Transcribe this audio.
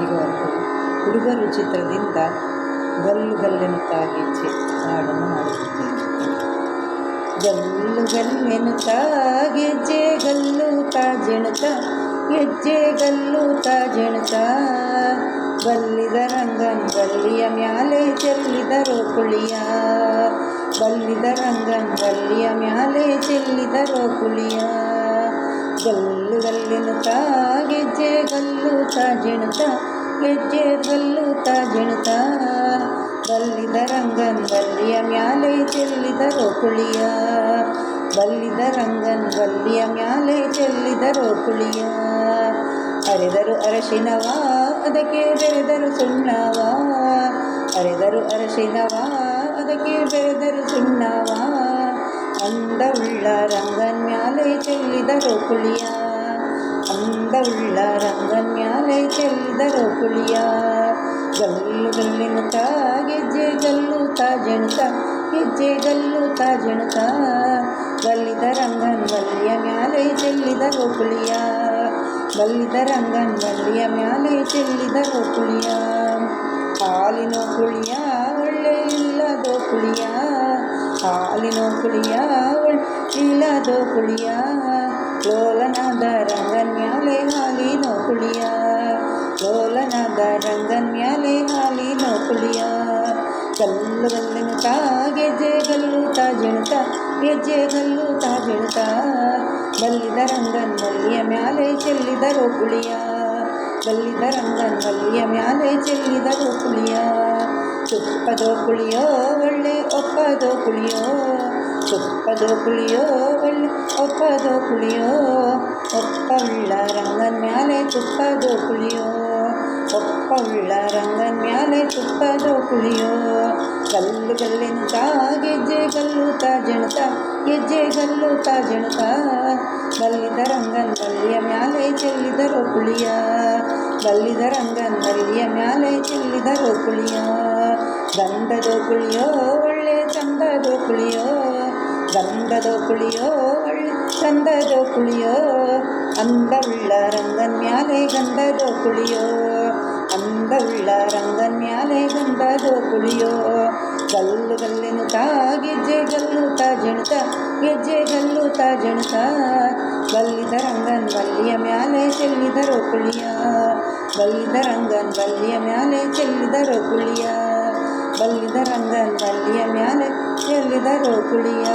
ಈಗ ಒಂದು ಹುಡುಗರು ಚಿತ್ರದಿಂದ ಗಲ್ಲು ಗಲ್ಲೆನುತ್ತಾ ಗೆಜ್ಜೆ ಹಾಡನ್ನು ಹಾಡುತ್ತಿದ್ದೇನೆ. ಗಲ್ಲು ಗಲ್ಲೆನುತ್ತಾ ಗೆಜ್ಜೆ ಗಲ್ಲುತ್ತಾ ಜೆಣುತ ಗೆಜ್ಜೆ ಗಲ್ಲುತ್ತಾ ಜೆಣುತ ಬಲ್ಲಿದ ರಂಗನ್ ಬಲ್ಲಿಯ ಮ್ಯಾಲೆ ಚೆಲ್ಲಿದರೋ ಕುಳಿಯ ಬಲ್ಲಿದ ರಂಗನ್ ಬಲ್ಲಿಯ ಮ್ಯಾಲೆ ಚೆಲ್ಲಿದರೋ ಕುಳಿಯ ಗಲ್ಲು ಗಲ್ಲೆನುತ್ತಾ ಗೆಜ್ಜೆ ಗಲ್ಲುತ್ತಾ ಜೆಣುತ ಗೆಜ್ಜೆ ಗಲ್ಲುತ್ತಾ ಜೆಣುತ ಬಲ್ಲಿದ ರಂಗನ್ ಬಲ್ಲಿಯ ಮ್ಯಾಲೆ ಚೆಲ್ಲಿದರೋ ಕುಳಿಯ ಬಲ್ಲಿದ ರಂಗನ್ ಬಲ್ಲಿಯ ಮ್ಯಾಲೆ ಚೆಲ್ಲಿದರೋ ಕುಳಿಯ ಅರೆದರು ಅರಶಿನವ ಅದಕ್ಕೆ ಬೆರೆದರು ಸುಣ್ಣವ ಅರೆದರು ಅರಶಿನವ ಅದಕ್ಕೆ ಬೆರೆದರು ಸುಣ್ಣವ ಅಂದವುಳ್ಳ ರಂಗನ್ ಮ್ಯಾಲೆ ಚೆಲ್ಲಿದರೋ ಕುಳಿಯ ಅಂದವುಳ್ಳ ರಂಗನ್ ಮ್ಯಾಲೆ ಚೆಲ್ಲಿದರೋ ಕುಳಿಯ ಗಲ್ಲು ಗಲ್ಲೆನುತ್ತಾ ಗೆಜ್ಜೆ ಗಲ್ಲುತ್ತಾ ಜೆಣುತ ಗೆಜ್ಜೆ ಗಲ್ಲುತ್ತಾ ಜೆಣುತ ಬಲ್ಲಿದ ರಂಗನ್ ಬಲ್ಲಿಯ ಮ್ಯಾಲೆ ಚೆಲ್ಲಿದರೋ ಕುಳಿಯ ಬಲ್ಲಿದ ರಂಗನ್ ಬಲ್ಲಿಯ ಮ್ಯಾಲೆ ಚೆಲ್ಲಿದರೋ ಕುಳಿಯ ಹಾಲಿನೋ ಕುಳಿಯ ಒಳ್ಳೆ ಇಲ್ಲದೋ ಕುಳಿಯ ಹಾಲಿನೋ ಕುಳಿಯ ಇಲ್ಲದೋ ಕುಳಿಯ ಲೋಲನಾದ ರಂಗನ್ ಮ್ಯಾಲೆ ಹಾಲಿನೋ ಕುಳಿಯ ಲೋಲನಾದ ರಂಗನ್ ಮ್ಯಾಲೆ ಹಾಲಿನೋ ಕುಳಿಯ ಗಲ್ಲು ಗಲ್ಲೆನುತ್ತಾ ಗೆಜ್ಜೆ ಗಲ್ಲುತ್ತಾ ಜೆಣುತ ಗೆಜ್ಜೆ ಗಲ್ಲುತ್ತಾ ಜೆಣುತ ಬಲ್ಲಿದ ರಂಗನ್ ಬಲ್ಲಿಯ ಮ್ಯಾಲೆ ಚೆಲ್ಲಿದರೋ ಕುಳಿಯ ಬಲ್ಲಿದ ರಂಗನ್ ಬಲ್ಲಿಯ ಮ್ಯಾಲೆ ಚೆಲ್ಲಿದರೋ ಕುಳಿಯ ತುಪ್ಪದೋ ಕುಳಿಯೋ ಒಳ್ಳೆ ಒಪ್ಪದೋ ಕುಳಿಯೋ ತುಪ್ಪದೋ ಕುಳಿಯೋ ಒಳ್ಳೆ ಒಪ್ಪದೋ ಕುಳಿಯೋ ಒಪ್ಪವುಳ್ಳ ರಂಗನ್ ಮ್ಯಾಲೆ ತುಪ್ಪದೋ ಕುಳಿಯೋ ಒಪ್ಪವುಳ್ಳ ರಂಗನ್ ಮ್ಯಾಲೆ ತುಪ್ಪದೋ ಕುಳಿಯೋ ಗಲ್ಲು ಗಲ್ಲೆನುತ್ತಾ ಗೆಜ್ಜೆ ಗಲ್ಲುತ್ತಾ ಜೆಣುತ ಗೆಜ್ಜೆ ಗಲ್ಲುತ್ತಾ ಜೆಣುತ ಬಲ್ಲಿದ ರಂಗನ್ ಬಲ್ಲಿಯ ಮ್ಯಾಲೆ ಚೆಲ್ಲಿದರೋ ಕುಳಿಯ ಬಲ್ಲಿದ ರಂಗನ್ ಬಲ್ಲಿಯ ಮ್ಯಾಲೆ ಚೆಲ್ಲಿದರೋ ಕುಳಿಯ ಗಂಧದೋ ಕುಳಿಯೋ ಒಳ್ಳೆ ಚಂದದೋ ಕುಳಿಯೋ ಗಂಧದೋ ಕುಳಿಯೋ ಒಳ್ಳೆ ಚಂದದೋ ಕುಳಿಯೋ ಅಂದವುಳ್ಳ ರಂಗನ್ ಮ್ಯಾಲೆ ಗಂಧದೋ ಕುಳಿಯೋ ಅಂದವುಳ್ಳ ರಂಗನ್ ಮ್ಯಾಲೆ ಗಂಧದೋ ಕುಳಿಯೋ ಗಲ್ಲು ಗಲ್ಲೆನುತ್ತಾ ಗೆಜ್ಜೆ ಗಲ್ಲುತ್ತಾ ಜೆಣುತ ಗೆಜ್ಜೆ ಗಲ್ಲುತ್ತಾ ಜೆಣುತ ಬಲ್ಲಿದ ರಂಗನ್ ಬಲ್ಲಿಯ ಮ್ಯಾಲೆ ಚೆಲ್ಲಿದರೋ ಕುಳಿಯ ಬಲ್ಲಿದ ರಂಗನ್ ಬಲ್ಲಿಯ ಮ್ಯಾಲೆ ಚೆಲ್ಲಿದರೋ ಕುಳಿಯ ಬಲ್ಲಿದ ರಂಗನ್ ಬಲ್ಲಿಯ ಮ್ಯಾಲೆ ಚೆಲ್ಲಿದರೋ ಕುಳಿಯ.